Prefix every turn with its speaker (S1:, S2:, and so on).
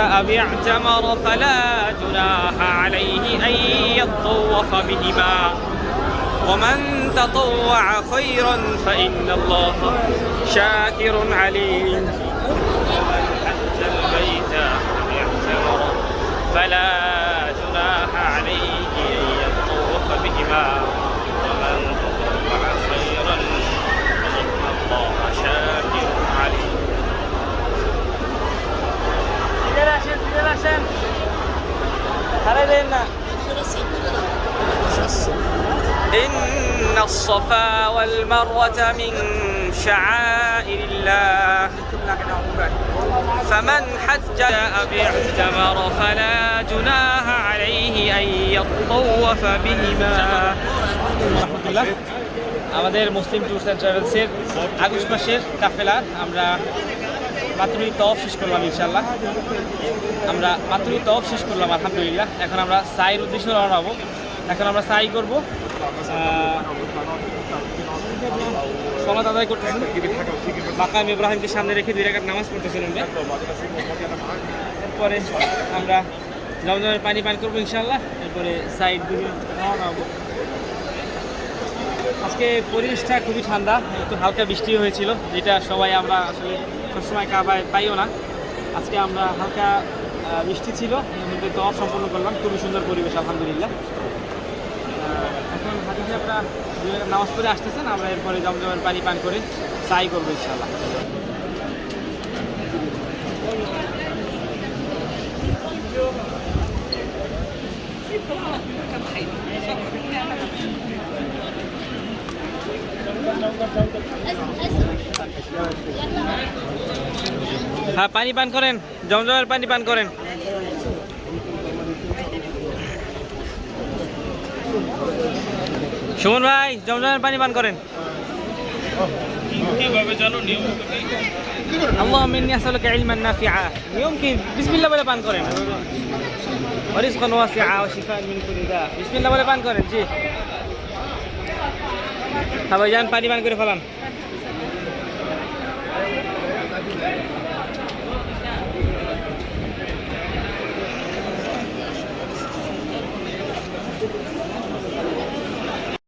S1: أبي اعتمر فلا جناح عليه أن يطوف بهما ومن تطوع خيرا فإن الله شاكر عليم. ومن حج البيت أبي اعتمر فلا جناح عليه أن يطوف بهما ومن تطوع خيرا فإن الله شاكر عليم. إن الصفا والمروة من شعائر الله فمن حج أبي اعتمر فلا جناح عليه أن يطوف بهما. আমাদের মুসলিম tours and ট্রাভেলসের August মাসের কাফেলা আমরা মাত্রই তওয়াফ শেষ করলাম। ইনশাআল্লাহ আমরা মাত্রই তওয়াফ শেষ করলাম আলহামদুলিল্লাহ। এখন আমরা সাইয়ের উদ্দেশ্যে রওনা হব। এখন আমরা সাই করব। সলাত আদায় করতেছেন, মাকাম ইব্রাহিমকে সামনে রেখে 2 রাকাত নামাজ পড়তেছেন আমরা। এরপরে আমরা জমজমের পানি পান করবো ইনশাআল্লাহ। এরপরে সাইড দিকে রওনা হব। আজকে পরিবেশটা খুবই ঠান্ডা, একটু হালকা বৃষ্টি হয়েছিল, যেটা সবাই আমরা আসলে সবসময় কাবায় পাইও না। আজকে আমরা হালকা বৃষ্টি ছিল, মধ্যে তওয়াফ সম্পন্ন করলাম। খুবই সুন্দর পরিবেশ আলহামদুলিল্লাহ। এখন হাজি সাহেবরা নামাজ পড়ে আসতেছেন, আমরা এরপরে জমজমের পানি পান করে সাই করবো ইনশাআল্লাহ। হ্যাঁ, পানি পান করেন, জমজমের পানি পান করেন। সুমন ভাই, জমজমের পানি পান করেন। আল্লাহুম্মা ইন্নী আসআলুকা ইলমান নাফিআ। নিয়ম কি? বিসমিল্লাহ বলে পান করেন। ওয়া রিজকান ওয়াসিআ ওয়া শিফাআন মিন কুল্লি দা। বিসমিল্লাহ বলে পান করেন। জি হ্যাঁ ভাইজান, পানি পান করে ফেলান।